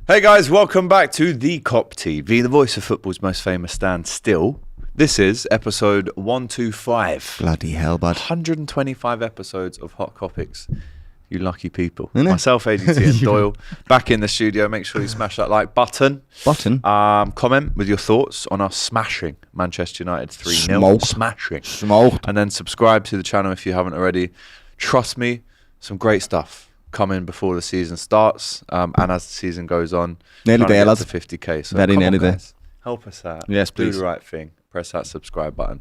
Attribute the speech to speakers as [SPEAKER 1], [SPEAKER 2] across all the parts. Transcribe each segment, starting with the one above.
[SPEAKER 1] Hey guys, welcome back to the Kop TV, the voice of football's most famous stand still. This is episode 125.
[SPEAKER 2] Bloody hell, bud.
[SPEAKER 1] 125 episodes of Hot Kopics. You lucky people.
[SPEAKER 2] Isn't it?
[SPEAKER 1] Myself, AGT and Doyle, back in the studio. Make sure you smash that like button. Comment with your thoughts on us smashing Manchester United 3-0. Smashing. And then subscribe to the channel if you haven't already. Trust me, some great stuff coming before the season starts, and as the season goes on,
[SPEAKER 2] nearly there, lads.
[SPEAKER 1] to 50k. So
[SPEAKER 2] very nearly there.
[SPEAKER 1] Help us out.
[SPEAKER 2] Yes, please.
[SPEAKER 1] Do the right thing. Press that subscribe button.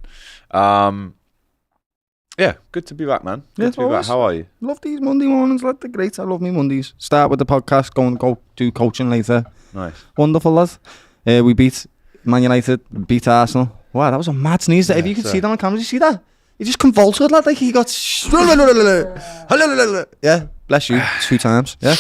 [SPEAKER 1] Yeah, good to be back, man. Good to be back. How are you?
[SPEAKER 2] Love these Monday mornings, lad. They're great. I love me Mondays. Start with the podcast, go do coaching later.
[SPEAKER 1] Nice.
[SPEAKER 2] Wonderful, lad. We beat Man United, beat Arsenal. Wow, that was a mad sneeze. If you could see that on camera, did you see that? He just convulsed, lad, like he got... Yeah, bless you, 2 times, yeah.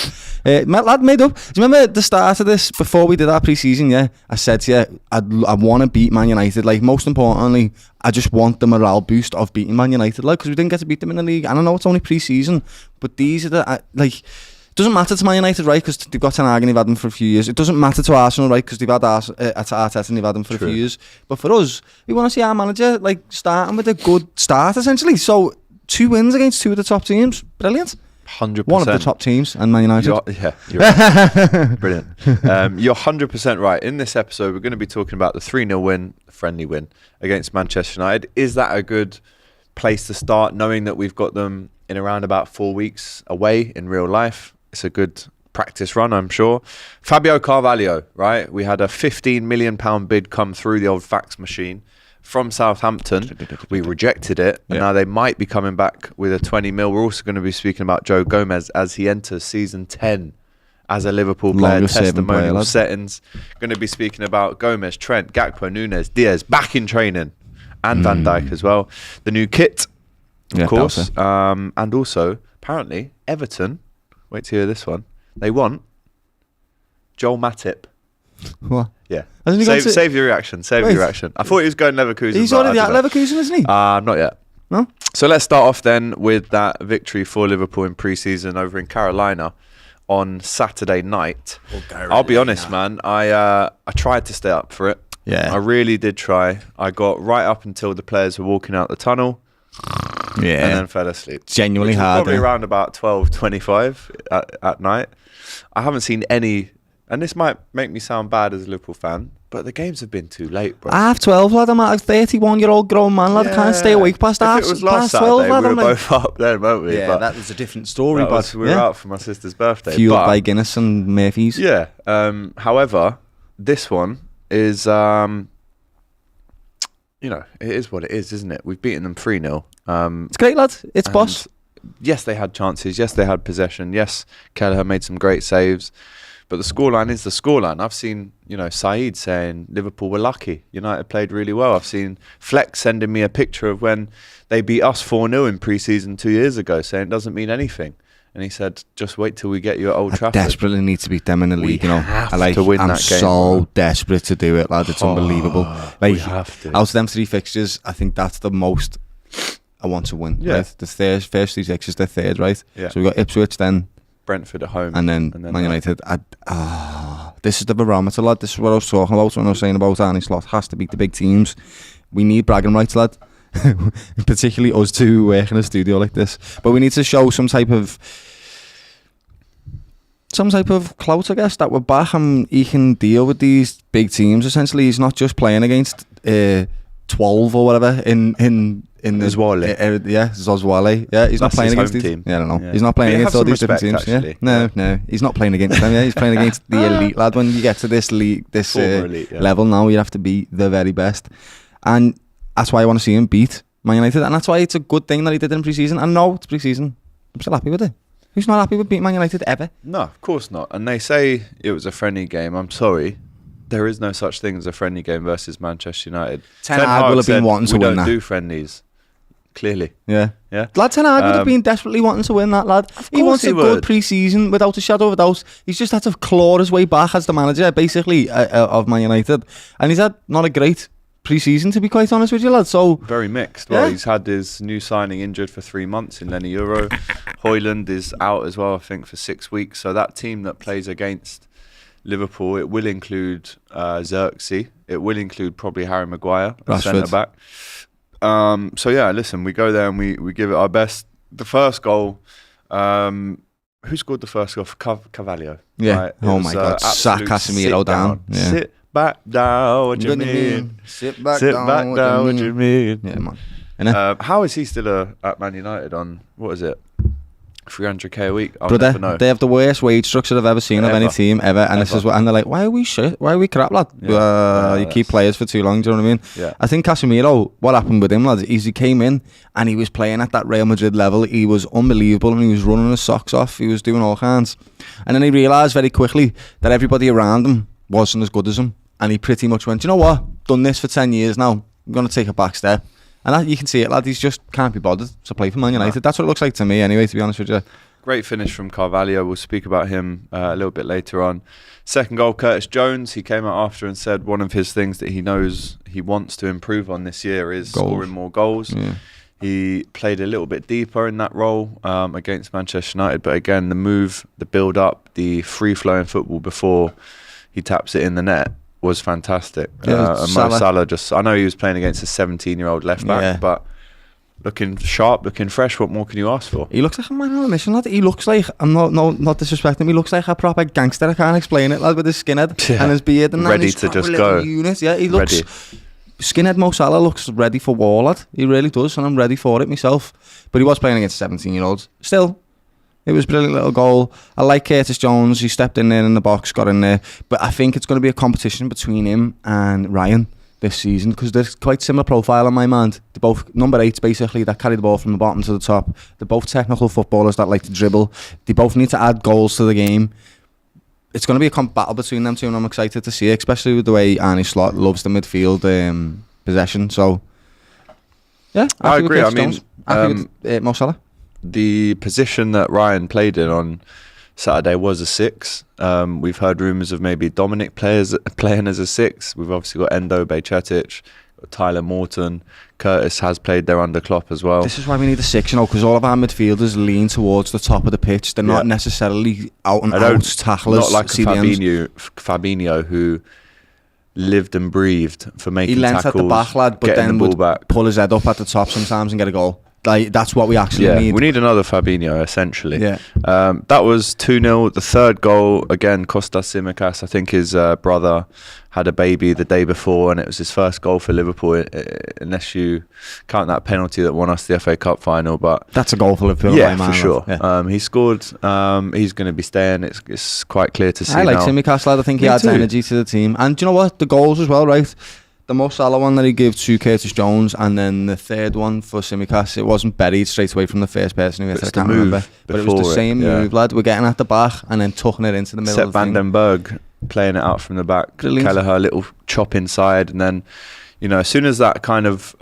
[SPEAKER 2] Lad, made up. Do you remember the start of this, before we did our pre-season, yeah? I said to you, I want to beat Man United. Like, most importantly, I just want the morale boost of beating Man United, like, because we didn't get to beat them in the league. And I know it's only pre-season, but these are the, like... It doesn't matter to Man United, right, because they've got Ten Hag and they've had them for a few years. It doesn't matter to Arsenal, right, because they've had Arteta and they've had them for a few years. But for us, we want to see our manager like starting with a good start, essentially. So 2 wins against 2 of the top teams, brilliant.
[SPEAKER 1] 100%.
[SPEAKER 2] One of the top teams, and Man United.
[SPEAKER 1] You're right. Brilliant. You're 100% right. In this episode, we're going to be talking about the 3-0 win, friendly win against Manchester United. Is that a good place to start, knowing that we've got them in around about 4 weeks away in real life? It's a good practice run, I'm sure. Fabio Carvalho, right? We had a £15 million bid come through the old fax machine from Southampton. We rejected it, and now they might be coming back with a 20 mil. We're also going to be speaking about Joe Gomez as he enters season 10 as a Liverpool player. Testimonial settings. Going to be speaking about Gomez, Trent, Gakpo, Nunes, Diaz back in training, and Van Dijk as well. The new kit, of course, and also apparently Everton. Wait to hear this one. They want Joel Matip.
[SPEAKER 2] What?
[SPEAKER 1] Yeah. Save your reaction. Save your reaction. I thought he was going Leverkusen.
[SPEAKER 2] He's already at Leverkusen, isn't he?
[SPEAKER 1] Not yet.
[SPEAKER 2] No?
[SPEAKER 1] So let's start off then with that victory for Liverpool in pre-season over in Carolina on Saturday night. I'll be honest, man. I tried to stay up for it.
[SPEAKER 2] Yeah.
[SPEAKER 1] I really did try. I got right up until the players were walking out the tunnel.
[SPEAKER 2] Yeah,
[SPEAKER 1] and then fell asleep.
[SPEAKER 2] Genuinely hard.
[SPEAKER 1] Probably around about 12:25 at night. I haven't seen any, and this might make me sound bad as a Liverpool fan, but the games have been too late, bro.
[SPEAKER 2] 12:30, lad. I'm a 31-year-old grown man, lad. Can't stay awake past half.
[SPEAKER 1] If it was last Saturday,
[SPEAKER 2] 12, lad,
[SPEAKER 1] we were both up then, weren't we?
[SPEAKER 2] Yeah,
[SPEAKER 1] but
[SPEAKER 2] that was a different story. But
[SPEAKER 1] we were out for my sister's birthday.
[SPEAKER 2] Fueled by Guinness and Murphy's.
[SPEAKER 1] Yeah. However, this one is, it is what it is, isn't it? We've beaten them 3-0.
[SPEAKER 2] It's great, lad. It's boss.
[SPEAKER 1] Yes, they had chances. Yes, they had possession. Yes, Kelleher made some great saves. But the scoreline is the scoreline. I've seen, Saeed saying Liverpool were lucky. United played really well. I've seen Flex sending me a picture of when they beat us 4-0 in pre-season 2 years ago, saying it doesn't mean anything. And he said, just wait till we get you at Old Trafford.
[SPEAKER 2] I desperately need to beat them in the league,
[SPEAKER 1] have to win
[SPEAKER 2] I'm
[SPEAKER 1] that game.
[SPEAKER 2] So desperate to do it, lad. It's unbelievable.
[SPEAKER 1] We have to.
[SPEAKER 2] Out of them 3 fixtures, I think that's the most I want to win.
[SPEAKER 1] Yeah.
[SPEAKER 2] Right? The first 3 fixtures, they're third, right?
[SPEAKER 1] Yeah.
[SPEAKER 2] So we've got Ipswich, then
[SPEAKER 1] Brentford at home.
[SPEAKER 2] And then Man United. This is the barometer, lad. This is what I was talking about when I was saying about Arne Slot. Has to beat the big teams. We need bragging rights, lad. Particularly us two who work in a studio like this. But we need to show some type of clout, I guess, that we're back and he can deal with these big teams. Essentially, he's not just playing against 12 or whatever in the
[SPEAKER 1] Zwolle.
[SPEAKER 2] Zwolle. Yeah, he's not playing against these.
[SPEAKER 1] Team.
[SPEAKER 2] Yeah, I don't know. Yeah. He's not playing against all these different teams.
[SPEAKER 1] Actually.
[SPEAKER 2] Yeah? No, he's not playing against them. Yeah, he's playing against the elite, lad. When you get to this league, this elite, level now, you have to be the very best, and that's why I want to see him beat Man United, and that's why it's a good thing that he did in pre-season. And no, it's pre-season. I'm still happy with it. Who's not happy with beating Man United ever?
[SPEAKER 1] No, of course not. And they say it was a friendly game. I'm sorry. There is no such thing as a friendly game versus Manchester United.
[SPEAKER 2] Ten Hag will have been wanting to win that.
[SPEAKER 1] We don't do friendlies. Clearly.
[SPEAKER 2] Yeah.
[SPEAKER 1] Yeah.
[SPEAKER 2] Lad, Ten Hag would have been desperately wanting to win that, lad. He wants a good pre-season without a shadow of a doubt. He's just had to claw his way back as the manager, basically, of Man United. And he's had not a great pre-season, to be quite honest with you, lad. So
[SPEAKER 1] very mixed. Well, he's had his new signing injured for 3 months in Lenny Euro. Højlund is out as well, I think, for 6 weeks. So that team that plays against Liverpool, it will include Xerxes. It will include probably Harry Maguire,
[SPEAKER 2] Rashford.
[SPEAKER 1] centre back. So yeah, listen, we go there and we give it our best. The first goal, who scored the first goal? For Carvalho.
[SPEAKER 2] Yeah.
[SPEAKER 1] Right?
[SPEAKER 2] Oh my God. Sack
[SPEAKER 1] absolute
[SPEAKER 2] Casemiro
[SPEAKER 1] sit
[SPEAKER 2] down. Yeah.
[SPEAKER 1] Sit back down. What do you mean?
[SPEAKER 2] Sit back
[SPEAKER 1] Sit
[SPEAKER 2] down.
[SPEAKER 1] back down. What do you mean?
[SPEAKER 2] Yeah, man.
[SPEAKER 1] How is he still at Man United on, what is it, 300k a week? I'll
[SPEAKER 2] But
[SPEAKER 1] never know.
[SPEAKER 2] they have the worst wage structure I've ever seen of any team ever, and this is what, and they're like, why are we shit? Why are we crap, lad? You keep players for too long. Do you know what I mean?
[SPEAKER 1] Yeah.
[SPEAKER 2] I think Casemiro, what happened with him, lads, is he came in and he was playing at that Real Madrid level. He was unbelievable and he was running his socks off. He was doing all kinds, and then he realised very quickly that everybody around him wasn't as good as him, and he pretty much went, you know what? Done this for 10 years now. I'm gonna take a back step. And that, you can see it, lad. He's just can't be bothered to play for Man United. That's what it looks like to me, anyway. To be honest with you.
[SPEAKER 1] Great finish from Carvalho. We'll speak about him a little bit later on. Second goal, Curtis Jones. He came out after and said one of his things that he knows he wants to improve on this year is scoring more goals.
[SPEAKER 2] Yeah.
[SPEAKER 1] He played a little bit deeper in that role against Manchester United. But again, the move, the build-up, the free-flowing football before he taps it in the net was fantastic.
[SPEAKER 2] Yeah,
[SPEAKER 1] and Mo Salah I know he was playing against a 17-year-old left-back, but looking sharp, looking fresh. What more can you ask for?
[SPEAKER 2] He looks like a man on a mission, lad. He looks like, I'm not disrespecting him, he looks like a proper gangster. I can't explain it, lad, with his skinhead and his beard and
[SPEAKER 1] ready to just go.
[SPEAKER 2] Unit. Yeah, he looks skinhead. Mo Salah looks ready for war, lad. He really does, and I'm ready for it myself. But he was playing against 17-year-olds. Still, it was a brilliant little goal. I like Curtis Jones. He stepped in there in the box, got in there. But I think it's going to be a competition between him and Ryan this season, because they're quite similar profile in my mind. They're both number 8s, basically, that carry the ball from the bottom to the top. They're both technical footballers that like to dribble. They both need to add goals to the game. It's going to be a battle between them two, and I'm excited to see it, especially with the way Arne Slot loves the midfield possession. So, yeah,
[SPEAKER 1] I agree. I mean,
[SPEAKER 2] Mo Salah.
[SPEAKER 1] The position that Ryan played in on Saturday was a 6. We've heard rumours of maybe Dominic playing as a 6. We've obviously got Endo, Bajcetic, Tyler Morton. Curtis has played there under Klopp as well.
[SPEAKER 2] This is why we need a 6, because all of our midfielders lean towards the top of the pitch. They're not necessarily out and out tacklers.
[SPEAKER 1] Not like Fabinho, who lived and breathed for making tackles.
[SPEAKER 2] He lent at the back, lad, but then would pull his head up at the top sometimes and get a goal. Like, that's what we actually need.
[SPEAKER 1] We need another Fabinho, essentially.
[SPEAKER 2] Yeah.
[SPEAKER 1] That was 2-0. The third goal, again, Kostas Tsimikas. I think his brother had a baby the day before, and it was his first goal for Liverpool, unless you count that penalty that won us the FA Cup final. But
[SPEAKER 2] that's a goal for Liverpool.
[SPEAKER 1] Yeah, for sure. Yeah. He scored. He's going to be staying. It's quite clear to see
[SPEAKER 2] I like
[SPEAKER 1] now.
[SPEAKER 2] Tsimikas, lad. I think he adds energy to the team. And do you know what? The goals as well, right? The Mo Salah one that he gave to Curtis Jones, and then the third one for Tsimikas, it wasn't buried straight away from the first person who hit it. I can't remember. But it was the same move, lad. We're getting at the back and then tucking it into the middle of the thing.
[SPEAKER 1] Vandenberg playing it out from the back.
[SPEAKER 2] Brilliant.
[SPEAKER 1] Kelleher, little chop inside, and then, as soon as that kind of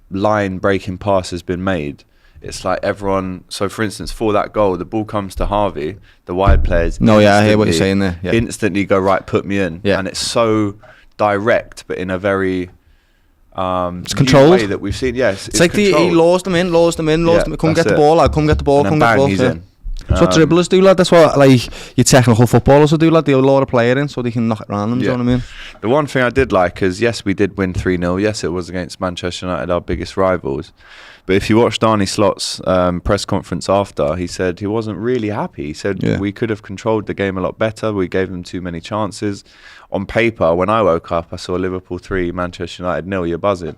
[SPEAKER 1] line breaking pass has been made, it's like everyone. So, for instance, for that goal, the ball comes to Harvey, the wide players.
[SPEAKER 2] I hear what you're saying there. Yeah.
[SPEAKER 1] Instantly go, right, put me in. Yeah. And it's so direct, but in a very
[SPEAKER 2] it's controlled
[SPEAKER 1] way that we've seen. Yes,
[SPEAKER 2] it's like he lures them in. Come get the ball, lad. Come get the ball.
[SPEAKER 1] And then he's in.
[SPEAKER 2] That's what dribblers do, lad. That's what your technical footballers will do, lad. They'll lure a player in so they can knock it around them. Do you know what I mean?
[SPEAKER 1] The one thing I did like is, yes, we did win 3-0. Yes, it was against Manchester United, our biggest rivals. But if you watched Arne Slot's press conference after, he said he wasn't really happy. He said we could have controlled the game a lot better. We gave them too many chances. On paper, when I woke up, I saw Liverpool 3, Manchester United 0. You're buzzing.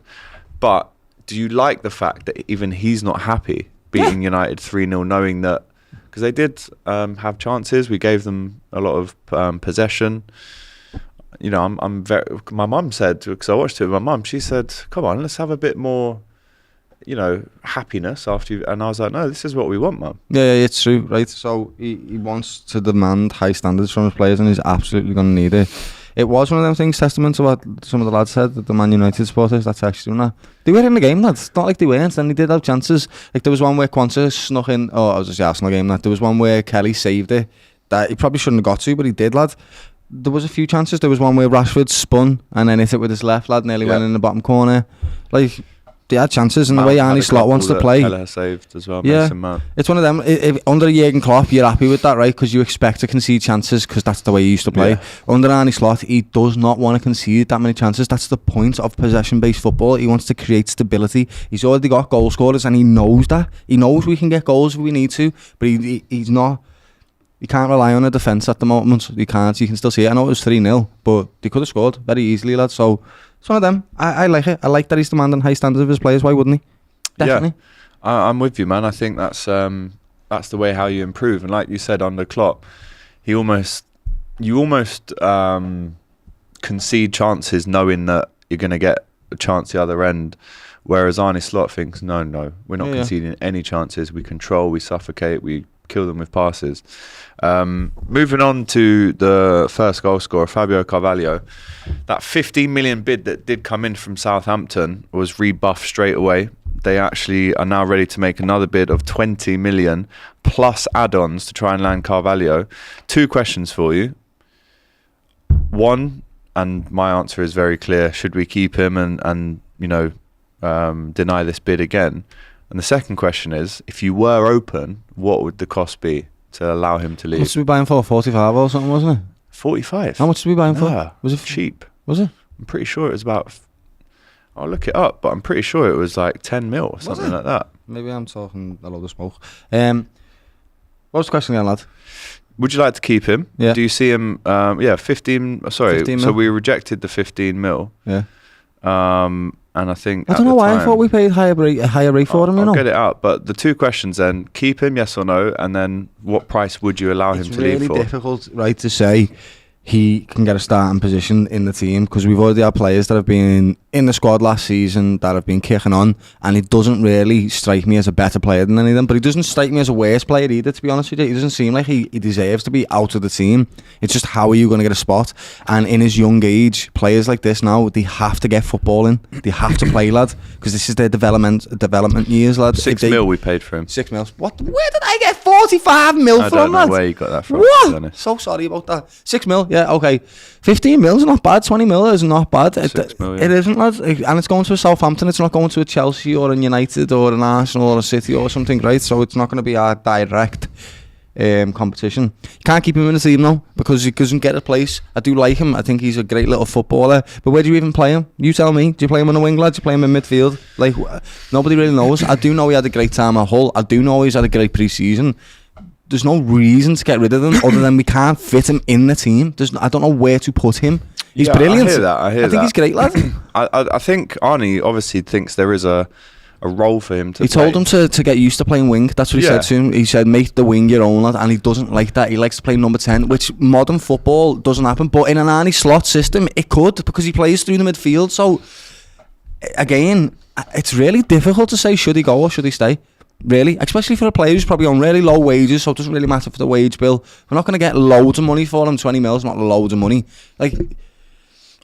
[SPEAKER 1] But do you like the fact that even he's not happy beating United 3-0, knowing that, because they did have chances, we gave them a lot of possession. I'm very. My mum said, because I watched it with my mum, she said, "Come on, let's have a bit more, happiness after you." And I was like, "No, this is what we want, Mum."
[SPEAKER 2] Yeah, it's true, right? So he wants to demand high standards from his players, and he's absolutely going to need it. It was one of them things, testament to what some of the lads said, that the Man United supporters, that's actually doing that. They were in the game, lads. It's not like they weren't, and they did have chances. Like, there was one where Quansah snuck in. Oh, it was just the Arsenal game, that. There was one where Kelly saved it that he probably shouldn't have got to, but he did, lad. There was a few chances. There was one where Rashford spun and then hit it with his left, lad, nearly went in the bottom corner. Like, they had chances, and
[SPEAKER 1] Mount
[SPEAKER 2] the way
[SPEAKER 1] had
[SPEAKER 2] Arne
[SPEAKER 1] a
[SPEAKER 2] Slot wants to
[SPEAKER 1] couple
[SPEAKER 2] play.
[SPEAKER 1] that Keller saved as well.
[SPEAKER 2] Yeah,
[SPEAKER 1] Mason Mount.
[SPEAKER 2] it's one of them. If under Jurgen Klopp, you're happy with that, right? Because you expect to concede chances because that's the way he used to play.
[SPEAKER 1] Yeah.
[SPEAKER 2] Under Arne Slot, he does not want to concede that many chances. That's the point of possession-based football. He wants to create stability. He's already got goal scorers, and he knows that. He knows we can get goals if we need to, but he's not. You can't rely on a defence at the moment. You can't. You can still see it. I know it was 3-0, but they could have scored very easily, lads. So it's one of them. I like it. I like that he's demanding high standards of his players. Why wouldn't he? Definitely.
[SPEAKER 1] Yeah, I'm with you, man. I think that's the way how you improve. And like you said, under Klopp, you almost concede chances knowing that you're going to get a chance the other end. Whereas Arne Slot thinks, no, we're not conceding any chances. We control, we suffocate, we kill them with passes. Moving on to the first goal scorer, Fabio Carvalho. That 15 million bid that did come in from Southampton was rebuffed straight away. They actually are now ready to make another bid of 20 million plus add-ons to try and land Carvalho. 2 questions for you. One, and my answer is very clear, should we keep him and deny this bid again? And the second question is, if you were open, what would the cost be to allow him to leave?
[SPEAKER 2] How much did we buy him for? 45 or something, wasn't it?
[SPEAKER 1] 45.
[SPEAKER 2] How much did we buy him for? Was it
[SPEAKER 1] cheap?
[SPEAKER 2] Was it?
[SPEAKER 1] I'm pretty sure it was about. I'll look it up, but I'm pretty sure it was like 10 mil or something like that.
[SPEAKER 2] Maybe I'm talking a load of smoke. What was the question again, lad?
[SPEAKER 1] Would you like to keep him?
[SPEAKER 2] Yeah.
[SPEAKER 1] Do you see him? 15. Sorry.
[SPEAKER 2] 15
[SPEAKER 1] so
[SPEAKER 2] mil.
[SPEAKER 1] we rejected the 15 mil.
[SPEAKER 2] Yeah.
[SPEAKER 1] And I think
[SPEAKER 2] I don't know why I thought we paid a higher rate for him.
[SPEAKER 1] I'll get it out. But the 2 questions then: keep him, yes or no, and then what price would you allow him to leave for?
[SPEAKER 2] It's really difficult, right, to say he can get a starting position in the team because we've already had players that have been in the squad last season that have been kicking on, and he doesn't really strike me as a better player than any of them, but he doesn't strike me as a worse player either, to be honest with you. He doesn't seem like he deserves to be out of the team. It's just, how are you going to get a spot? And in his young age, players like this now, they have to get football in. They have to play, lad, because this is their development years, lad.
[SPEAKER 1] 6 mil we paid for him.
[SPEAKER 2] 6 mil. What? Where did I get 45 mil from, lad?
[SPEAKER 1] I don't know where you got that from,
[SPEAKER 2] what?
[SPEAKER 1] to be honest.
[SPEAKER 2] So sorry about that. 6 mil, yeah, okay. 15 mil is not bad. 20 mil is not bad.
[SPEAKER 1] 6 mil, yeah.
[SPEAKER 2] It isn't, lad. And it's going to a Southampton. It's not going to a Chelsea or a United or an Arsenal or a City or something, right? So it's not going to be a direct competition. You can't keep him in the team now because he doesn't get a place. I do like him. I think he's a great little footballer. But where do you even play him? You tell me. Do you play him on the wing, lad? Do you play him in midfield? Like, nobody really knows. I do know he had a great time at Hull. I do know he's had a great pre-season. There's no reason to get rid of him other than we can't fit him in the team. I don't know where to put him. He's brilliant.
[SPEAKER 1] I hear that.
[SPEAKER 2] I think he's great, lad.
[SPEAKER 1] I think Arnie obviously thinks there is a role for him to
[SPEAKER 2] He
[SPEAKER 1] play.
[SPEAKER 2] told him to get used to playing wing. That's what he said to him. He said, make the wing your own, lad. And he doesn't like that. He likes to play number 10, which modern football doesn't happen. But in an Arnie Slot system, it could, because he plays through the midfield. So, again, it's really difficult to say, should he go or should he stay? Really, especially for a player who's probably on really low wages, so it doesn't really matter for the wage bill. We're not going to get loads of money for him. 20 mil is not loads of money. Like,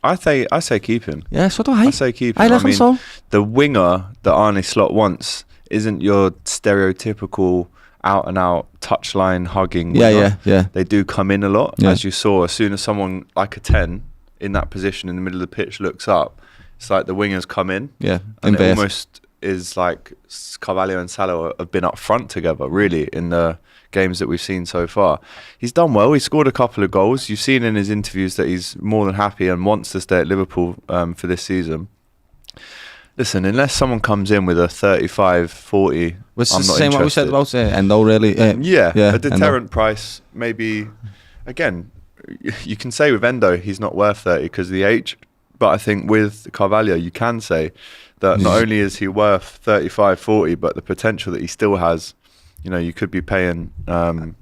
[SPEAKER 1] I say keep him.
[SPEAKER 2] Yeah, so do I.
[SPEAKER 1] I say keep him.
[SPEAKER 2] I reckon so.
[SPEAKER 1] The winger that Arne Slot wants isn't your stereotypical out and out touchline hugging winger.
[SPEAKER 2] Yeah.
[SPEAKER 1] They do come in a lot, as you saw. As soon as someone like a 10 in that position in the middle of the pitch looks up, it's like the wingers come in.
[SPEAKER 2] Yeah,
[SPEAKER 1] and it almost is like Carvalho and Salah have been up front together, really, in the games that we've seen so far. He's done well. He scored a couple of goals. You've seen in his interviews that he's more than happy and wants to stay at Liverpool for this season. Listen, unless someone comes in with a 35, 40,
[SPEAKER 2] Which
[SPEAKER 1] I'm
[SPEAKER 2] is
[SPEAKER 1] not
[SPEAKER 2] the same what we said about Endo, really.
[SPEAKER 1] a deterrent
[SPEAKER 2] Endo.
[SPEAKER 1] price, maybe. Again, you can say with Endo he's not worth 30 because of the age, but I think with Carvalho you can say that not only is he worth 35, 40, but the potential that he still has, you could be paying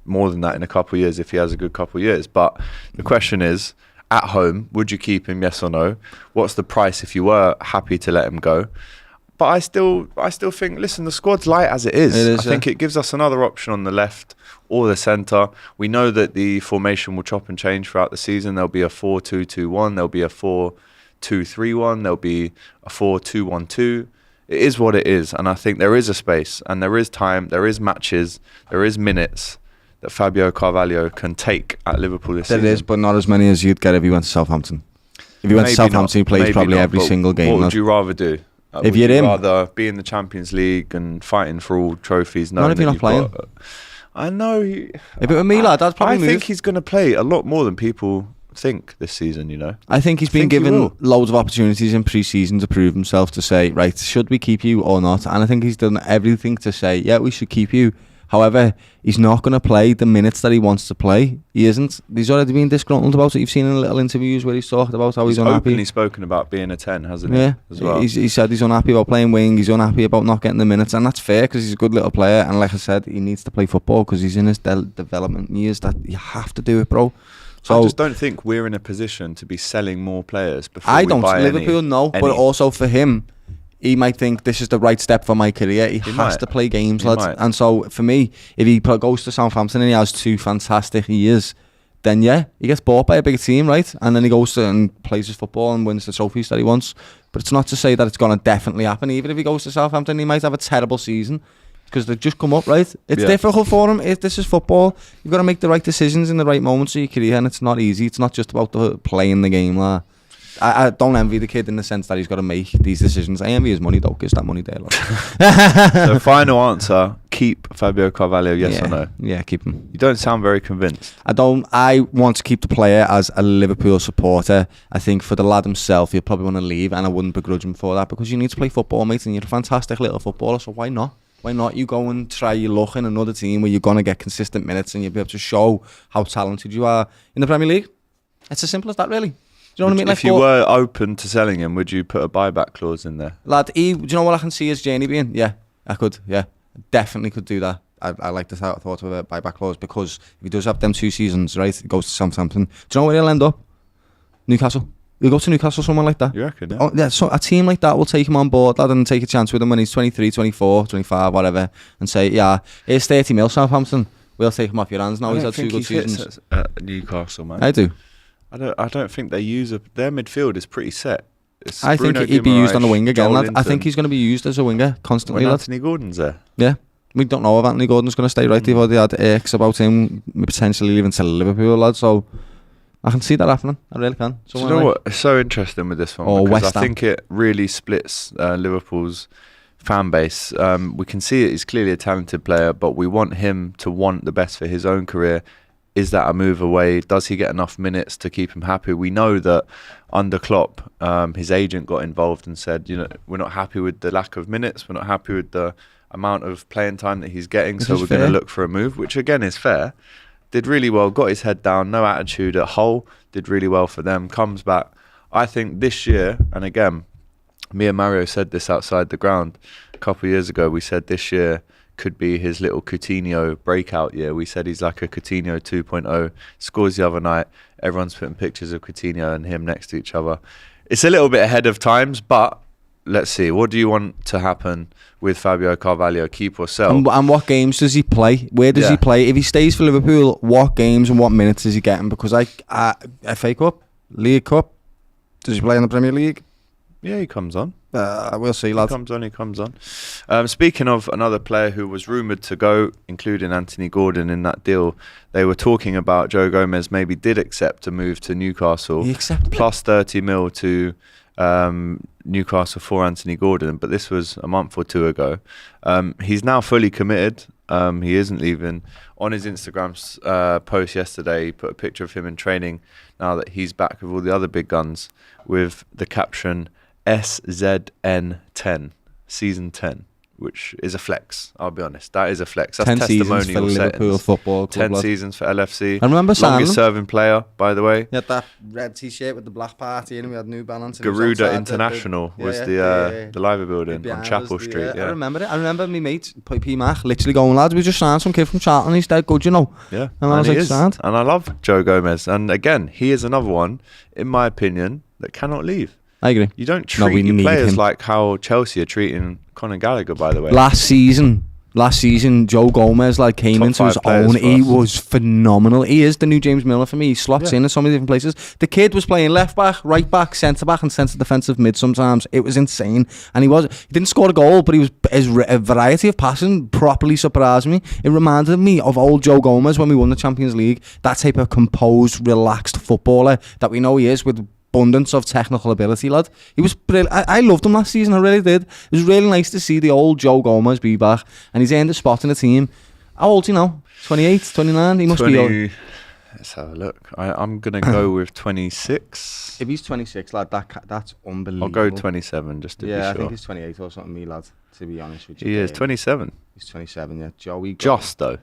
[SPEAKER 1] more than that in a couple of years if he has a good couple of years. But the question is, at home, would you keep him, yes or no? What's the price if you were happy to let him go? But I still think, listen, the squad's light as it is. I think it gives us another option on the left or the centre. We know that the formation will chop and change throughout the season. There'll be a 4-2-2-1. There'll be a 4-2-3-1. There'll be a 4-2-1-2. It is what it is. And I think there is a space and there is time, there is matches, there is minutes that Fabio Carvalho can take at Liverpool this season.
[SPEAKER 2] There is, but not as many as you'd get if he went to Southampton. If he went to Southampton, he plays probably every single game.
[SPEAKER 1] What would you rather do?
[SPEAKER 2] If you're him,
[SPEAKER 1] rather be in the Champions League and fighting for all trophies.
[SPEAKER 2] Not if you're not playing.
[SPEAKER 1] I know.
[SPEAKER 2] If it were me, lad, I'd probably
[SPEAKER 1] think he's going to play a lot more than people think this season, you know.
[SPEAKER 2] I think he's been given loads of opportunities in pre-season to prove himself, to say, right, should we keep you or not? And I think he's done everything to say, yeah, we should keep you. However, he's not going to play the minutes that he wants to play. He isn't. He's already been disgruntled about it. You've seen in little interviews where he's talked about how he's unhappy.
[SPEAKER 1] He's openly spoken about being a 10, hasn't he?
[SPEAKER 2] Yeah,
[SPEAKER 1] as well.
[SPEAKER 2] He said he's unhappy about playing wing. He's unhappy about not getting the minutes, and that's fair because he's a good little player. And like I said, he needs to play football because he's in his development years. That you have to do it, bro. So
[SPEAKER 1] I just don't think we're in a position to be selling more players before
[SPEAKER 2] I
[SPEAKER 1] we
[SPEAKER 2] don't.
[SPEAKER 1] buy
[SPEAKER 2] Liverpool, no, but also for him, he might think this is the right step for my career. He has to play games, lads. And so for me, if he goes to Southampton and he has 2 fantastic years, then yeah, he gets bought by a bigger team, right? And then he goes to and plays his football and wins the trophies that he wants. But it's not to say that it's going to definitely happen. Even if he goes to Southampton, he might have a terrible season because they've just come up, right? It's difficult for him. This is football. You've got to make the right decisions in the right moments of your career, and it's not easy. It's not just about playing the game, lah. I don't envy the kid in the sense that he's got to make these decisions. I envy his money though, because that money there.
[SPEAKER 1] So final answer, keep Fabio Carvalho, yes or no?
[SPEAKER 2] Yeah, keep him.
[SPEAKER 1] You don't sound very convinced.
[SPEAKER 2] I want to keep the player as a Liverpool supporter. I think for the lad himself, he'll probably want to leave, and I wouldn't begrudge him for that because you need to play football, mate, and you're a fantastic little footballer, so why not? Why not? You go and try your luck in another team where you're going to get consistent minutes and you'll be able to show how talented you are in the Premier League. It's as simple as that, really. Do you know what I mean?
[SPEAKER 1] If you were open to selling him, would you put a buyback clause in there?
[SPEAKER 2] Lad, do you know what I can see his journey being? Yeah, I could. Yeah, definitely could do that. I like the thought of a buyback clause because if he does have them 2 seasons, right, he goes to Southampton. Do you know where he'll end up? Newcastle. He'll go to Newcastle, someone like that.
[SPEAKER 1] You reckon? Yeah.
[SPEAKER 2] Oh, yeah, so a team like that will take him on board, lad, and take a chance with him when he's 23, 24, 25, whatever, and say, yeah, here's 30 mil, Southampton. We'll take him off your hands now. He's had 2 good seasons.
[SPEAKER 1] At Newcastle, man.
[SPEAKER 2] I do.
[SPEAKER 1] I don't think they use their midfield is pretty set.
[SPEAKER 2] I think he'd be used on the wing again, lad. I think he's going to be used as a winger constantly,
[SPEAKER 1] when
[SPEAKER 2] lad.
[SPEAKER 1] Anthony Gordon's there.
[SPEAKER 2] Yeah. We don't know if Anthony Gordon's going to stay, right? They've already had irks about him potentially leaving to Liverpool, lad. So I can see that happening. I really can.
[SPEAKER 1] Do you know what? It's so interesting with this one because I think it really splits Liverpool's fan base. We can see it. He's clearly a talented player, but we want him to want the best for his own career. Is that a move away? Does he get enough minutes to keep him happy? We know that under Klopp, his agent got involved and said, you know, we're not happy with the lack of minutes. We're not happy with the amount of playing time that he's getting. So we're going to look for a move, which again is fair. Did really well, got his head down, no attitude at Hull. Did really well for them. Comes back. I think this year, and again, me and Mario said this outside the ground a couple of years ago. We said this year could be his little Coutinho breakout year. We said he's like a Coutinho 2.0. Scores the other night. Everyone's putting pictures of Coutinho and him next to each other. It's a little bit ahead of times, but let's see. What do you want to happen with Fabio Carvalho? Keep or sell?
[SPEAKER 2] And what games does he play? Where does he play? If he stays for Liverpool, what games and what minutes is he getting? Because FA Cup, League Cup, does he play in the Premier League?
[SPEAKER 1] Yeah, he comes on.
[SPEAKER 2] We'll see, lads.
[SPEAKER 1] He comes on. Speaking of another player who was rumoured to go, including Anthony Gordon in that deal, they were talking about Joe Gomez maybe did accept a move to Newcastle.
[SPEAKER 2] He accepted
[SPEAKER 1] plus 30 mil to Newcastle for Anthony Gordon, but this was a month or 2 ago. He's now fully committed. He isn't leaving. On his Instagram post yesterday, he put a picture of him in training now that he's back with all the other big guns with the caption SZN10, season 10, which is a flex. I'll be honest, that is a flex. That's
[SPEAKER 2] 10 seasons for Liverpool Football Club.
[SPEAKER 1] 10 seasons for LFC.
[SPEAKER 2] I remember
[SPEAKER 1] longest serving player, by the way.
[SPEAKER 2] He had that red t-shirt with the black party and we had New Balance.
[SPEAKER 1] Garuda International was the Liver building on Chapel Street.
[SPEAKER 2] I remember it. I remember my mate P Mac literally going, lads, we just signed some kid from Charlton. He's dead good, you know.
[SPEAKER 1] Yeah,
[SPEAKER 2] and I was like, sad.
[SPEAKER 1] And I love Joe Gomez. And again, he is another one, in my opinion, that cannot leave.
[SPEAKER 2] I agree.
[SPEAKER 1] You don't treat your players like how Chelsea are treating Conor Gallagher, by the way.
[SPEAKER 2] Last season, Joe Gomez came into his own. He was phenomenal. He is the new James Milner for me. He slots in so many different places. The kid was playing left back, right back, centre back, and centre defensive mid sometimes. It was insane. And he didn't score a goal, but his variety of passing properly surprised me. It reminded me of old Joe Gomez when we won the Champions League. That type of composed, relaxed footballer that we know he is with abundance of technical ability, lad. He was brilliant. I loved him last season, I really did. It was really nice to see the old Joe Gomez be back, and he's earned a spot in the team. How old is he now? 28, 29? He must
[SPEAKER 1] 20,
[SPEAKER 2] be old.
[SPEAKER 1] Let's have a look. I'm going to go with 26.
[SPEAKER 2] If he's 26, lad, that's unbelievable.
[SPEAKER 1] I'll go 27 just to be sure.
[SPEAKER 2] Yeah, I think he's 28 or something, me, lad, to be honest with you.
[SPEAKER 1] He is 27.
[SPEAKER 2] He's 27, yeah. Joey.
[SPEAKER 1] Just, though,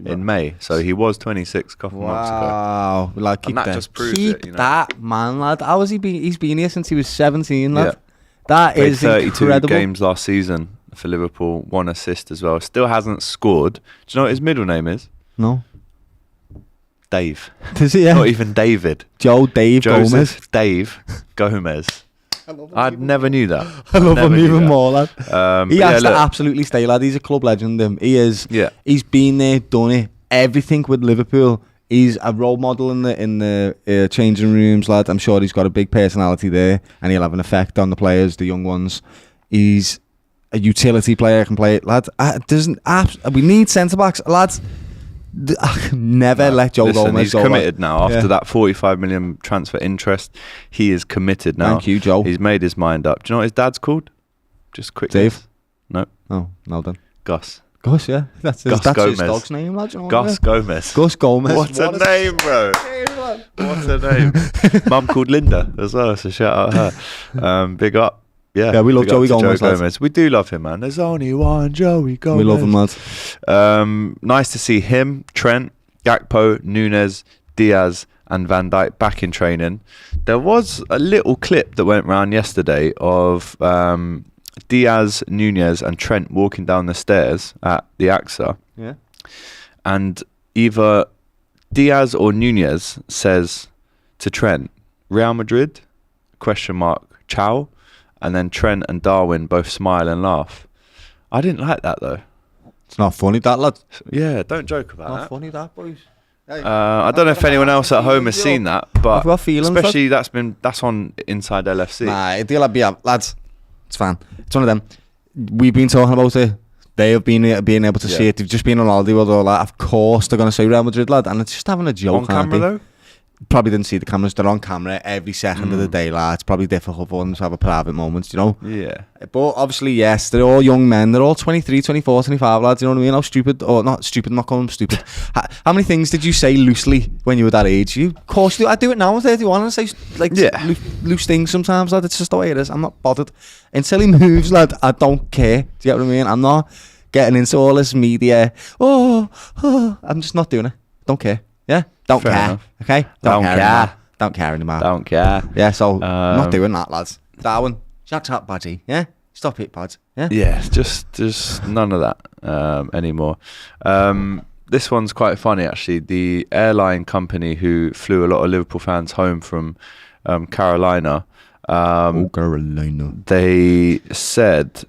[SPEAKER 1] in May. So he was 26 a couple months ago.
[SPEAKER 2] Wow. Like, keep
[SPEAKER 1] and that just proves it, you know.
[SPEAKER 2] that, man, lad. How has he been? He's been here since he was 17, lad.
[SPEAKER 1] Yeah.
[SPEAKER 2] That
[SPEAKER 1] Played
[SPEAKER 2] is
[SPEAKER 1] 32
[SPEAKER 2] incredible.
[SPEAKER 1] games last season for Liverpool. 1 assist as well. Still hasn't scored. Do you know what his middle name is?
[SPEAKER 2] No.
[SPEAKER 1] Dave.
[SPEAKER 2] Does he? Yeah.
[SPEAKER 1] Not even David.
[SPEAKER 2] Dave
[SPEAKER 1] Joseph
[SPEAKER 2] Gomez.
[SPEAKER 1] Dave Gomez. I never knew that.
[SPEAKER 2] I love him even more, lad. He has to
[SPEAKER 1] look,
[SPEAKER 2] absolutely stay, lad. He's a club legend. He is.
[SPEAKER 1] Yeah.
[SPEAKER 2] He's been there, done it. Everything with Liverpool. He's a role model in the changing rooms, lad. I'm sure he's got a big personality there, and he'll have an effect on the players, the young ones. He's a utility player, can play it, lad. We need centre backs, lads. Never let Joe Gomez go.
[SPEAKER 1] He's committed now. After
[SPEAKER 2] Yeah.
[SPEAKER 1] that 45 million transfer interest, he is committed now.
[SPEAKER 2] Thank you, Joe.
[SPEAKER 1] He's made his mind up. Do you know what his dad's called? Just quick.
[SPEAKER 2] Dave?
[SPEAKER 1] guess. No.
[SPEAKER 2] Oh, well done.
[SPEAKER 1] Gus.
[SPEAKER 2] Gus, yeah. That's his
[SPEAKER 1] Gomez.
[SPEAKER 2] dog's name, lad. You know
[SPEAKER 1] Gus Gomez.
[SPEAKER 2] Gus Gomez.
[SPEAKER 1] What a name, bro. What a name. Mum called Linda as well, so shout out her. Big up. Yeah,
[SPEAKER 2] we love
[SPEAKER 1] big up
[SPEAKER 2] Joey
[SPEAKER 1] to
[SPEAKER 2] Gomez,
[SPEAKER 1] Joe
[SPEAKER 2] lads.
[SPEAKER 1] Gomez. We do love him, man. There's only one Joey Gomez.
[SPEAKER 2] We love him, lad.
[SPEAKER 1] Nice to see him, Trent, Gakpo, Nunes, Diaz and Van Dijk back in training. There was a little clip that went around yesterday of Diaz, Nunes and Trent walking down the stairs at the AXA.
[SPEAKER 2] Yeah.
[SPEAKER 1] And either Diaz or Nunes says to Trent, Real Madrid, ? Ciao. And then Trent and Darwin both smile and laugh. I didn't like that though.
[SPEAKER 2] It's not funny, that, lad.
[SPEAKER 1] Yeah, don't joke about
[SPEAKER 2] Not
[SPEAKER 1] that.
[SPEAKER 2] funny, that, boys.
[SPEAKER 1] I don't know if anyone else at home has seen that, but
[SPEAKER 2] I've got feelings,
[SPEAKER 1] especially that's on Inside LFC.
[SPEAKER 2] Nah, deal be lads. It's fine. It's one of them. We've been talking about it. They have been able to see it. They've just been on holiday with all that. Of course, they're going to say Real Madrid, lad, and it's just having a joke.
[SPEAKER 1] On camera though.
[SPEAKER 2] Probably didn't see the cameras. They're on camera every second of the day, lad. It's probably difficult for them to have a private moment, you know.
[SPEAKER 1] Yeah.
[SPEAKER 2] But obviously, yes, they're all young men. They're all 23, 24, 25 lads. You know what I mean? How stupid, or not stupid, I'm not calling them stupid. How many things did you say loosely when you were that age? You, of course, you do. I do it now at 31 and I say like loose things sometimes, lad. It's just the way it is. I'm not bothered. Until he moves, lad, I don't care. Do you get what I mean? I'm not getting into all this media. I'm just not doing it. Don't care. Yeah? Don't
[SPEAKER 1] Fair
[SPEAKER 2] care.
[SPEAKER 1] enough.
[SPEAKER 2] Okay? Don't care. Don't care anymore.
[SPEAKER 1] Don't care.
[SPEAKER 2] Yeah, so not doing that, lads. Darwin, shut up, budgie. Yeah? Stop it, bud. Yeah?
[SPEAKER 1] Yeah, just none of that anymore. This one's quite funny, actually. The airline company who flew a lot of Liverpool fans home from Carolina.
[SPEAKER 2] Carolina.
[SPEAKER 1] They said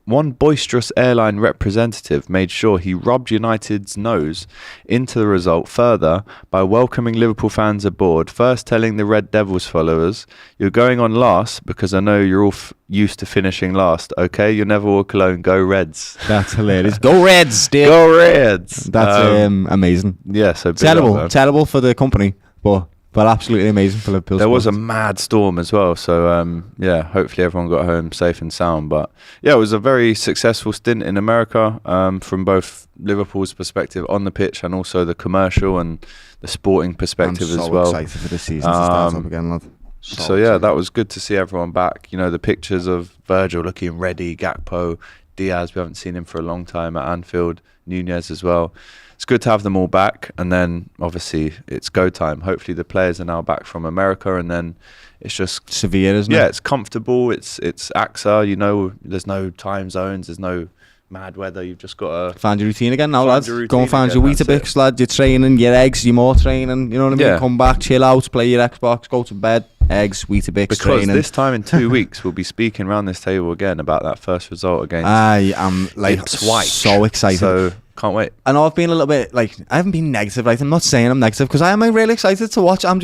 [SPEAKER 1] one boisterous airline representative made sure he rubbed United's nose into the result further by welcoming Liverpool fans aboard, first telling the Red Devils followers, "You're going on last because I know you're all used to finishing last, okay? You'll never walk alone, go Reds."
[SPEAKER 2] That's hilarious. Go Reds, dude.
[SPEAKER 1] Go Reds.
[SPEAKER 2] That's amazing.
[SPEAKER 1] Yeah, so big up,
[SPEAKER 2] terrible for the company, but absolutely amazing for Liverpool.
[SPEAKER 1] There was a mad storm as well, so yeah, hopefully everyone got home safe and sound. But yeah, it was a very successful stint in America from both Liverpool's perspective on the pitch and also the commercial and the sporting perspective as well.
[SPEAKER 2] I'm so excited for the season to start up again, lad.
[SPEAKER 1] So yeah, that was good to see everyone back. You know, the pictures of Virgil looking ready, Gakpo, Diaz, we haven't seen him for a long time at Anfield, Nunes as well. It's good to have them all back, and then obviously it's go time. Hopefully the players are now back from America, and then it's just
[SPEAKER 2] severe, isn't it?
[SPEAKER 1] Yeah, it's comfortable. It's AXA. You know, there's no time zones. There's no mad weather. You've just got to
[SPEAKER 2] find your routine again now, lads. Go and find
[SPEAKER 1] again,
[SPEAKER 2] your Weetabix, lad. Your training, your eggs, your more training. You know what I mean?
[SPEAKER 1] Yeah.
[SPEAKER 2] Come back, chill out, play your Xbox, go to bed. Eggs, Weetabix,
[SPEAKER 1] because
[SPEAKER 2] training.
[SPEAKER 1] This time in 2 weeks we'll be speaking around this table again about that first result against
[SPEAKER 2] I am like
[SPEAKER 1] Ipswich.
[SPEAKER 2] so excited.
[SPEAKER 1] So can't wait.
[SPEAKER 2] I know I've been a little bit like, I haven't been negative, right? I'm not saying I'm negative because I am really excited to watch. I'm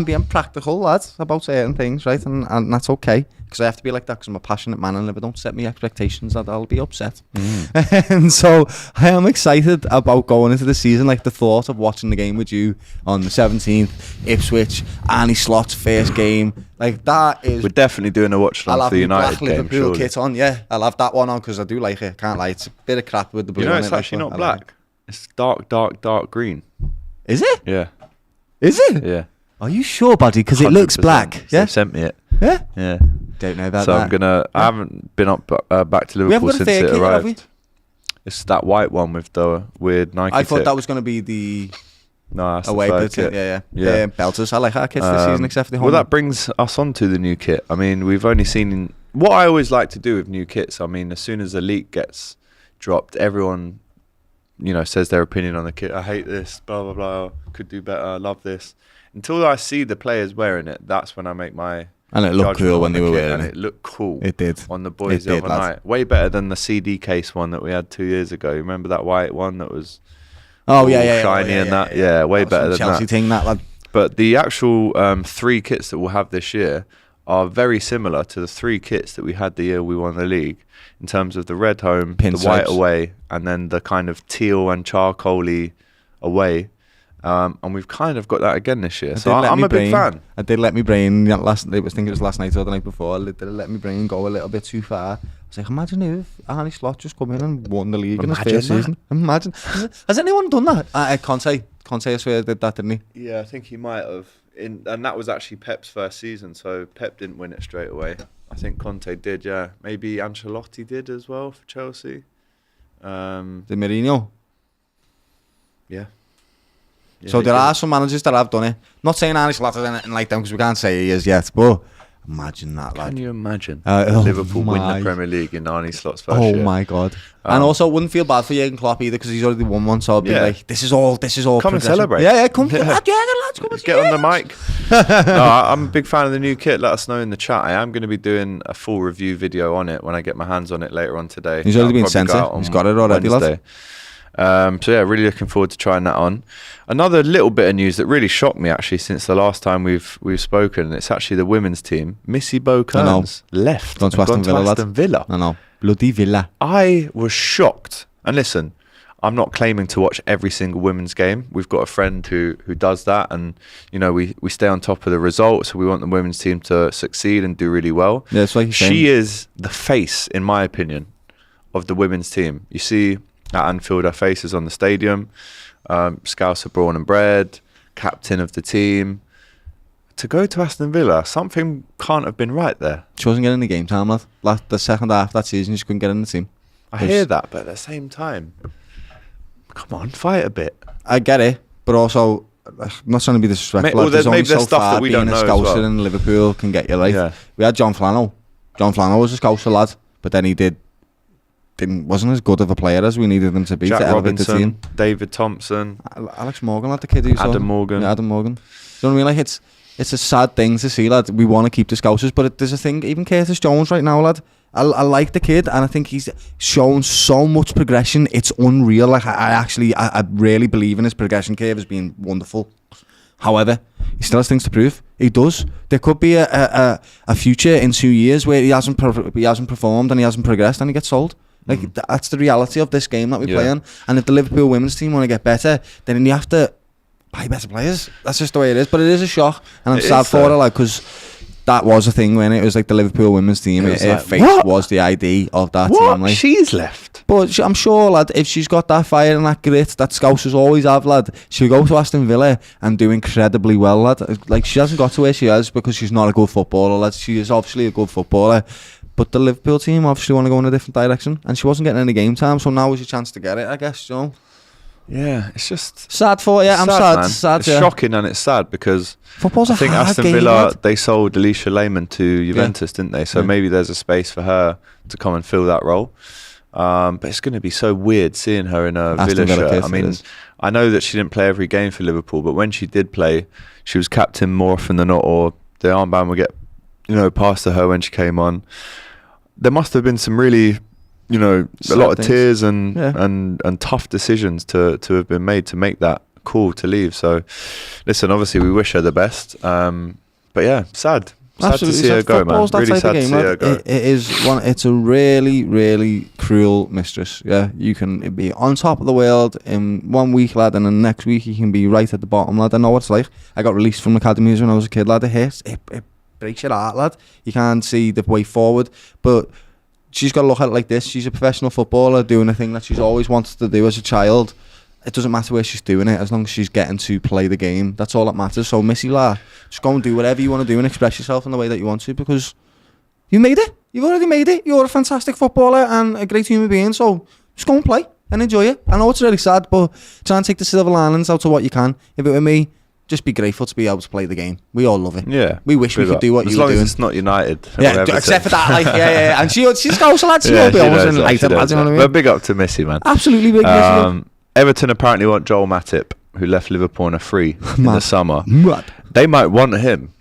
[SPEAKER 2] being practical, lads, about certain things, right? And that's okay because because I have to be like that because I'm a passionate man, and if I don't set me expectations, I'll be upset. And so I am excited about going into the season. Like the thought of watching the game with you on the 17th, Ipswich, Arnie Slot's first game, like that is.
[SPEAKER 1] We're definitely doing a watch along for the United game.
[SPEAKER 2] Liverpool
[SPEAKER 1] Surely.
[SPEAKER 2] kit on, yeah. I'll have that one on because I do like it. Can't lie, it's a bit of crap with the blue.
[SPEAKER 1] You know,
[SPEAKER 2] on
[SPEAKER 1] it's
[SPEAKER 2] it,
[SPEAKER 1] actually
[SPEAKER 2] like,
[SPEAKER 1] not black. It's dark green.
[SPEAKER 2] Is it?
[SPEAKER 1] Yeah.
[SPEAKER 2] Is it?
[SPEAKER 1] Yeah.
[SPEAKER 2] Are you sure, buddy? Because it looks
[SPEAKER 1] 100%.
[SPEAKER 2] black. Yeah.
[SPEAKER 1] They've sent me it.
[SPEAKER 2] Yeah.
[SPEAKER 1] Yeah.
[SPEAKER 2] Don't know about
[SPEAKER 1] So
[SPEAKER 2] that.
[SPEAKER 1] I haven't been up back to
[SPEAKER 2] We haven't
[SPEAKER 1] Liverpool
[SPEAKER 2] got a
[SPEAKER 1] since
[SPEAKER 2] fair
[SPEAKER 1] it
[SPEAKER 2] kit, have we?
[SPEAKER 1] arrived. It's that white one with the weird Nike
[SPEAKER 2] I thought
[SPEAKER 1] tick.
[SPEAKER 2] that was going to be the
[SPEAKER 1] No, that's
[SPEAKER 2] away
[SPEAKER 1] the
[SPEAKER 2] bit.
[SPEAKER 1] third kit.
[SPEAKER 2] Yeah. Belters. I like our kits this season, except for the home.
[SPEAKER 1] Well, that brings us on to the new kit. I mean, we've only seen what I always like to do with new kits. I mean, as soon as the leak gets dropped, everyone, says their opinion on the kit. I hate this, blah blah blah. Could do better. I love this. Until I see the players wearing it, that's when I make my.
[SPEAKER 2] And it looked
[SPEAKER 1] judgment
[SPEAKER 2] cool
[SPEAKER 1] on
[SPEAKER 2] when
[SPEAKER 1] the
[SPEAKER 2] they were
[SPEAKER 1] kit,
[SPEAKER 2] wearing
[SPEAKER 1] and
[SPEAKER 2] it.
[SPEAKER 1] it looked cool.
[SPEAKER 2] It did.
[SPEAKER 1] On the boys
[SPEAKER 2] It
[SPEAKER 1] the
[SPEAKER 2] did,
[SPEAKER 1] other
[SPEAKER 2] lad.
[SPEAKER 1] night. Way better than the CD case one that we had 2 years ago. You remember that white one that was.
[SPEAKER 2] Oh
[SPEAKER 1] all
[SPEAKER 2] yeah,
[SPEAKER 1] shiny and that. Yeah, way
[SPEAKER 2] That was
[SPEAKER 1] better
[SPEAKER 2] some
[SPEAKER 1] than
[SPEAKER 2] Chelsea
[SPEAKER 1] that.
[SPEAKER 2] thing, that lad.
[SPEAKER 1] But the actual 3 kits that we'll have this year are very similar to the 3 kits that we had the year we won the league, in terms of the red home,
[SPEAKER 2] Pin
[SPEAKER 1] the white
[SPEAKER 2] stripes.
[SPEAKER 1] away, and then the kind of teal and charcoaly away. And we've kind of got that again this year. So I'm a big fan.
[SPEAKER 2] I did let me brain last. I think it was last night or the night before. I did let me brain go a little bit too far. I was like, imagine if Arnie Slot just come in and won the league in his
[SPEAKER 1] Imagine
[SPEAKER 2] first
[SPEAKER 1] that.
[SPEAKER 2] season. Imagine. Has anyone done that? Conte, I swear, did that, didn't he?
[SPEAKER 1] Yeah, I think he might have. And that was actually Pep's first season, so Pep didn't win it straight away. I think Conte did, yeah. Maybe Ancelotti did as well for Chelsea.
[SPEAKER 2] The Mourinho.
[SPEAKER 1] Yeah. Yeah,
[SPEAKER 2] So
[SPEAKER 1] he
[SPEAKER 2] there
[SPEAKER 1] did.
[SPEAKER 2] are some managers that have done it. Not saying Arnie Slot is anything like them because we can't say he is yet, but imagine that, lad.
[SPEAKER 1] Can you imagine
[SPEAKER 2] Oh
[SPEAKER 1] Liverpool win
[SPEAKER 2] my.
[SPEAKER 1] the Premier League in Arnie Slot's first
[SPEAKER 2] Oh
[SPEAKER 1] year?
[SPEAKER 2] my god! And also, wouldn't feel bad for Jurgen Klopp either because he's already won one. So I'd be
[SPEAKER 1] Yeah.
[SPEAKER 2] like, "This is all.
[SPEAKER 1] Come and
[SPEAKER 2] progression."
[SPEAKER 1] celebrate.
[SPEAKER 2] Yeah, come.
[SPEAKER 1] Yeah.
[SPEAKER 2] Yeah, lads, come and
[SPEAKER 1] Get on the mic. No, I'm a big fan of the new kit. Let us know in the chat. I am going to be doing a full review video on it when I get my hands on it later on today.
[SPEAKER 2] He's already
[SPEAKER 1] That'll
[SPEAKER 2] been
[SPEAKER 1] probably
[SPEAKER 2] sent
[SPEAKER 1] go
[SPEAKER 2] it.
[SPEAKER 1] out on
[SPEAKER 2] He's got it already, lad.
[SPEAKER 1] Wednesday. So yeah, really looking forward to trying that on. Another little bit of news that really shocked me actually since the last time we've spoken. It's actually the women's team. Missy Bo Kearns left.
[SPEAKER 2] Gone to
[SPEAKER 1] and
[SPEAKER 2] Aston Villa, lad.
[SPEAKER 1] Aston Villa.
[SPEAKER 2] I know, bloody Villa.
[SPEAKER 1] I was shocked. And listen, I'm not claiming to watch every single women's game. We've got a friend who does that, and we stay on top of the results. We want the women's team to succeed and do really well.
[SPEAKER 2] Yeah, it's like
[SPEAKER 1] She is the face, in my opinion, of the women's team. You see at Anfield, her face is on the stadium. Scouser born and bred, captain of the team. To go to Aston Villa, something can't have been right there.
[SPEAKER 2] She wasn't getting the game time, lad. The second half of that season, she couldn't get in the team.
[SPEAKER 1] I hear that, but at the same time, come on, fight a bit.
[SPEAKER 2] I get it, but also, I'm not trying to be disrespectful.
[SPEAKER 1] Well,
[SPEAKER 2] there's
[SPEAKER 1] maybe
[SPEAKER 2] only
[SPEAKER 1] there's
[SPEAKER 2] so
[SPEAKER 1] stuff
[SPEAKER 2] far
[SPEAKER 1] that we
[SPEAKER 2] being
[SPEAKER 1] don't
[SPEAKER 2] a
[SPEAKER 1] know as
[SPEAKER 2] Scouser
[SPEAKER 1] well.
[SPEAKER 2] in Liverpool can get you. Like
[SPEAKER 1] Yeah.
[SPEAKER 2] we had John Flannel. John Flannel was a Scouser lad, but then he wasn't as good of a player as we needed him to be
[SPEAKER 1] Jack
[SPEAKER 2] to elevate the team.
[SPEAKER 1] Robinson, David Thompson,
[SPEAKER 2] Alex Morgan, lad, the kid who saw
[SPEAKER 1] Adam
[SPEAKER 2] him.
[SPEAKER 1] Morgan.
[SPEAKER 2] Yeah, Adam Morgan. You know what I mean? Like it's a sad thing to see, lad. We want to keep the Scousers, but there's a thing. Even Curtis Jones right now, lad. I like the kid, and I think he's shown so much progression. It's unreal. Like I really believe in his progression curve as being wonderful. However, he still has things to prove. He does. There could be a future in 2 years where he hasn't performed and he hasn't progressed, and he gets sold. Like that's the reality of this game that we play in. And if the Liverpool women's team want to get better, then you have to buy better players. That's just the way it is. But it is a shock, and I'm sad for it, like, because that was a thing when it was like the Liverpool women's team. Her face was the ID of that team. Like.
[SPEAKER 1] She's left.
[SPEAKER 2] But I'm sure, lad, if she's got that fire and that grit that Scousers always have, lad, she'll go to Aston Villa and do incredibly well, lad. Like, she hasn't got to where she is because she's not a good footballer, lad. She is obviously a good footballer. But the Liverpool team obviously want to go in a different direction. And she wasn't getting any game time, so now is your chance to get it, I guess, you know.
[SPEAKER 1] Yeah, it's just
[SPEAKER 2] sad for you. I'm sad.
[SPEAKER 1] man.
[SPEAKER 2] Sad,
[SPEAKER 1] it's
[SPEAKER 2] yeah.
[SPEAKER 1] shocking and it's sad because
[SPEAKER 2] Football's
[SPEAKER 1] I think
[SPEAKER 2] a hard
[SPEAKER 1] Aston
[SPEAKER 2] game,
[SPEAKER 1] Villa,
[SPEAKER 2] lad.
[SPEAKER 1] they sold Alicia Lehmann to Juventus, didn't they? So maybe there's a space for her to come and fill that role. But it's going to be so weird seeing her in a
[SPEAKER 2] Aston
[SPEAKER 1] Villa
[SPEAKER 2] Villa
[SPEAKER 1] shirt.
[SPEAKER 2] kit,
[SPEAKER 1] I mean,
[SPEAKER 2] it is.
[SPEAKER 1] I know that she didn't play every game for Liverpool, but when she did play, she was captain more often than not, or the armband would get, passed to her when she came on. There must have been some really, a lot of
[SPEAKER 2] things.
[SPEAKER 1] tears and tough decisions to have been made to make that call to leave. So, listen, obviously we wish her the best. But yeah, sad. Sad to see her go, man. Really sad to see her go.
[SPEAKER 2] It's a really, really cruel mistress. Yeah, you can be on top of the world in 1 week, lad, and then next week you can be right at the bottom, lad. I know what it's like. I got released from academies when I was a kid, lad. It hurts. It breaks your heart, lad. You can't see the way forward. But she's got to look at it like this. She's a professional footballer doing a thing that she's always wanted to do as a child. It doesn't matter where she's doing it, as long as she's getting to play the game. That's all that matters. So, Missy, la, just go and do whatever you want to do and express yourself in the way that you want to, because you made it. You've already made it. You're a fantastic footballer and a great human being. So, just go and play and enjoy it. I know it's really sad, but try and take the silver linings out of what you can. If it were me, just be grateful to be able to play the game. We all love it.
[SPEAKER 1] Yeah.
[SPEAKER 2] We wish we could do what you were doing.
[SPEAKER 1] As long as it's not United.
[SPEAKER 2] Yeah, except for that. Like, yeah. And she's also, lad, she'll be always in United, lads, you know what I mean?
[SPEAKER 1] But big up to Missy, man.
[SPEAKER 2] Absolutely big Missy.
[SPEAKER 1] Everton apparently want Joel Matip, who left Liverpool on a free in the summer.
[SPEAKER 2] Mad.
[SPEAKER 1] They might want him,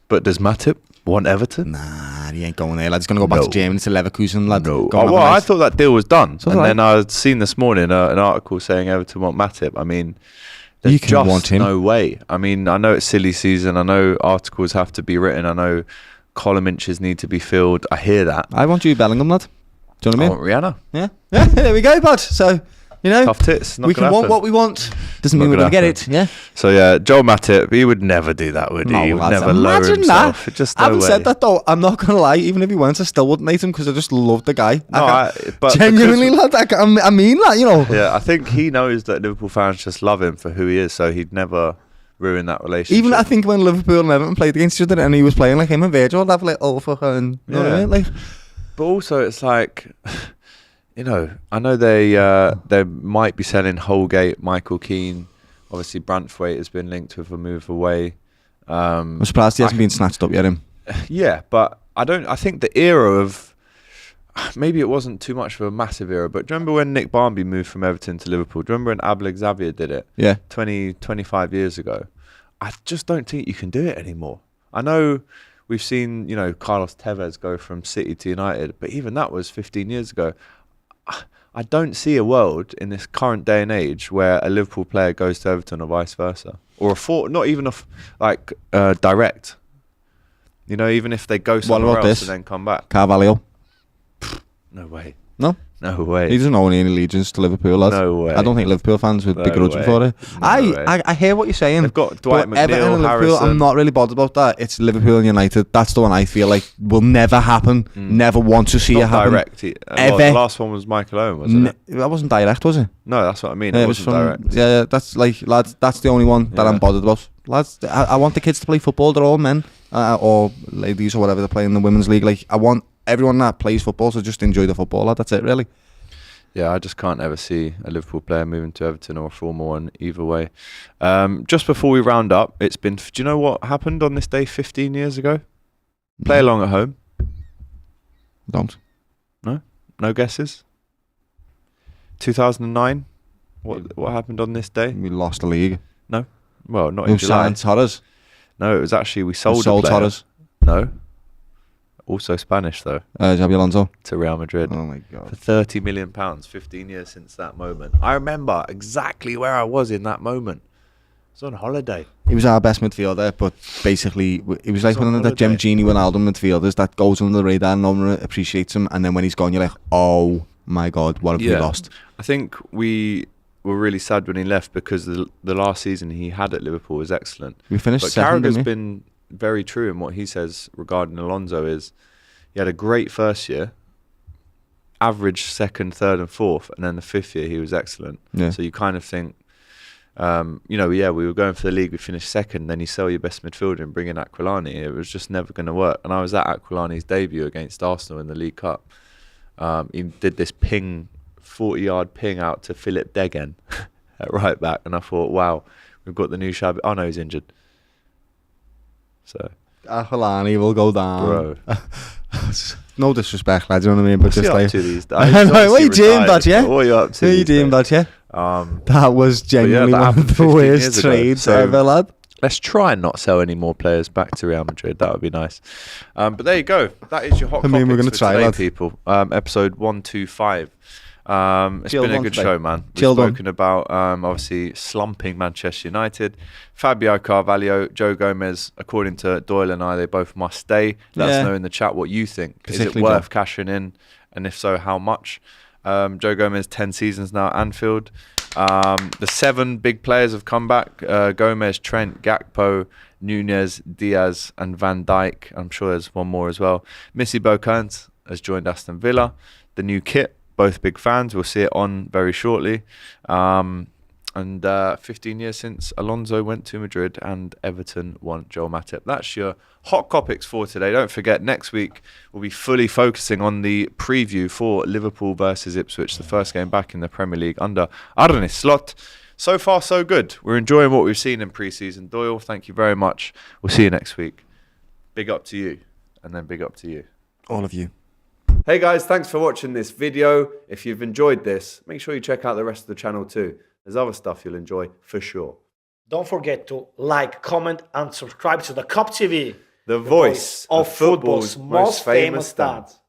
[SPEAKER 1] but does Matip want Everton?
[SPEAKER 2] Nah, he ain't going there, lad. He's going to go back to Germany, to Leverkusen, lad.
[SPEAKER 1] No. I thought that deal was done. So then I'd seen this morning an article saying Everton want Matip. I mean, there's just no way. I mean, I know it's silly season. I know articles have to be written. I know column inches need to be filled. I hear that.
[SPEAKER 2] I want you Bellingham, lad. Do you know what I mean?
[SPEAKER 1] I want Rihanna.
[SPEAKER 2] Yeah, there we go, bud. So... You know,
[SPEAKER 1] tough tits.
[SPEAKER 2] We can want what we want. Doesn't mean we're going to get it. Yeah.
[SPEAKER 1] So yeah, Joel Matip, he would never do that, would he?
[SPEAKER 2] No,
[SPEAKER 1] He would never lower himself. Just no
[SPEAKER 2] Having
[SPEAKER 1] way.
[SPEAKER 2] said that, though, I'm not going to lie. Even if he went, I still wouldn't hate him because I just love the guy.
[SPEAKER 1] No, but
[SPEAKER 2] genuinely, lad. I mean that. You know.
[SPEAKER 1] Yeah, I think he knows that Liverpool fans just love him for who he is, so he'd never ruin that relationship.
[SPEAKER 2] Even I think when Liverpool and Everton played against each other, and he was playing like him and Virgil, I'd have like, oh fucking, you know what I mean? Like,
[SPEAKER 1] but also it's like. You know, I know they might be selling Holgate, Michael Keane. Obviously, Branthwaite has been linked with a move away.
[SPEAKER 2] I'm surprised he hasn't been snatched up yet. Him.
[SPEAKER 1] Yeah, but I think the era of maybe it wasn't too much of a massive era. But do you remember when Nick Barmby moved from Everton to Liverpool? Do you remember when Abel Xavier did it?
[SPEAKER 2] Yeah,
[SPEAKER 1] 25 years ago. I just don't think you can do it anymore. I know we've seen Carlos Tevez go from City to United, but even that was 15 years ago. I don't see a world in this current day and age where a Liverpool player goes to Everton or vice versa, or not even direct. Even if they go somewhere else and then come back.
[SPEAKER 2] Carvalho.
[SPEAKER 1] No way.
[SPEAKER 2] No
[SPEAKER 1] way.
[SPEAKER 2] He doesn't own any allegiance to Liverpool, lads.
[SPEAKER 1] No way.
[SPEAKER 2] I don't think Liverpool fans would begrudge him for it. I hear what you're saying.
[SPEAKER 1] They've got Dwight McNeil,
[SPEAKER 2] Everton and Liverpool,
[SPEAKER 1] Harrison.
[SPEAKER 2] I'm not really bothered about that. It's Liverpool and United. That's the one I feel like will never happen. Never want to see it happen.
[SPEAKER 1] Direct.
[SPEAKER 2] Ever.
[SPEAKER 1] The last one was Michael Owen, wasn't it?
[SPEAKER 2] That wasn't direct, was it?
[SPEAKER 1] No, that's what I mean.
[SPEAKER 2] Yeah,
[SPEAKER 1] it wasn't direct.
[SPEAKER 2] Yeah, that's like, lads, that's the only one that I'm bothered about. Lads, I want the kids to play football. They're all men or ladies or whatever they play in the women's league. Like, I want everyone that plays football to just enjoy the football, lad. That's it, really.
[SPEAKER 1] Yeah, I just can't ever see a Liverpool player moving to Everton or a former one either way. Just before we round up, do you know what happened on this day 15 years ago? Play along at home.
[SPEAKER 2] Don't.
[SPEAKER 1] No guesses? 2009? What happened on this day?
[SPEAKER 2] We lost the league.
[SPEAKER 1] No. Well, not in July.
[SPEAKER 2] Torres.
[SPEAKER 1] No, it was actually we sold
[SPEAKER 2] Torres.
[SPEAKER 1] No. Also Spanish though.
[SPEAKER 2] Xabi Alonso
[SPEAKER 1] to Real Madrid.
[SPEAKER 2] Oh my god!
[SPEAKER 1] For £30 million, 15 years since that moment. I remember exactly where I was in that moment. I was on holiday.
[SPEAKER 2] He was our best midfielder, but basically he was like one of the Gem Genie Wijnaldum midfielders that goes under the radar. No one appreciates him, and then when he's gone, you're like, oh my god, what have we lost?
[SPEAKER 1] I think we were really sad when he left because the last season he had at Liverpool was excellent.
[SPEAKER 2] We finished
[SPEAKER 1] but
[SPEAKER 2] second.
[SPEAKER 1] Carragher's been very true in what he says regarding Alonso is he had a great first year, average second, third and fourth, and then the fifth year he was excellent.
[SPEAKER 2] Yeah.
[SPEAKER 1] So you kind of think, we were going for the league, we finished second, then you sell your best midfielder and bring in Aquilani. It was just never going to work. And I was at Aquilani's debut against Arsenal in the League Cup. He did this 40-yard ping out to Philip Degen at right back, and I thought, wow, we've got the new Xabi. Oh no, he's injured. So
[SPEAKER 2] Aquilani will go down,
[SPEAKER 1] bro.
[SPEAKER 2] No disrespect, lads, you know what I mean? But
[SPEAKER 1] What's
[SPEAKER 2] just
[SPEAKER 1] he
[SPEAKER 2] like,
[SPEAKER 1] up to these days?
[SPEAKER 2] I know, what are you doing, bud? Yeah,
[SPEAKER 1] what are you up to?
[SPEAKER 2] What are you doing, bud? Yeah. That was genuinely one of the worst trades ever, lad.
[SPEAKER 1] Let's try and not sell any more players back to Real Madrid. That would be nice. But there you go. That is your hot.
[SPEAKER 2] We're going to try,
[SPEAKER 1] today,
[SPEAKER 2] lad.
[SPEAKER 1] People. Episode 125. It's been a good show, man. We've spoken about obviously slumping Manchester United, Fabio Carvalho, Joe Gomez. According to Doyle and I, they both must stay. Let us know in the chat what you think. Is it worth cashing in, and if so, how much? Joe Gomez, 10 seasons now at Anfield. The 7 big players have come back. Gomez, Trent, Gakpo, Nunez, Diaz and Van Dijk. I'm sure there's one more as well. Missy Beaucant has joined Aston Villa. The new kit, both big fans. We'll see it on very shortly. And 15 years since Alonso went to Madrid and Everton won. Joel Matip. That's your hot Kopics for today. Don't forget, next week we'll be fully focusing on the preview for Liverpool versus Ipswich, the first game back in the Premier League under Arne Slot. So far, so good. We're enjoying what we've seen in pre-season. Doyle, thank you very much. We'll see you next week. Big up to you, and then big up to you.
[SPEAKER 2] All of you.
[SPEAKER 1] Hey guys, thanks for watching this video. If you've enjoyed this, make sure you check out the rest of the channel too. There's other stuff you'll enjoy for sure.
[SPEAKER 3] Don't forget to like, comment, and subscribe to the Kop TV,
[SPEAKER 1] the voice of football's most famous dads.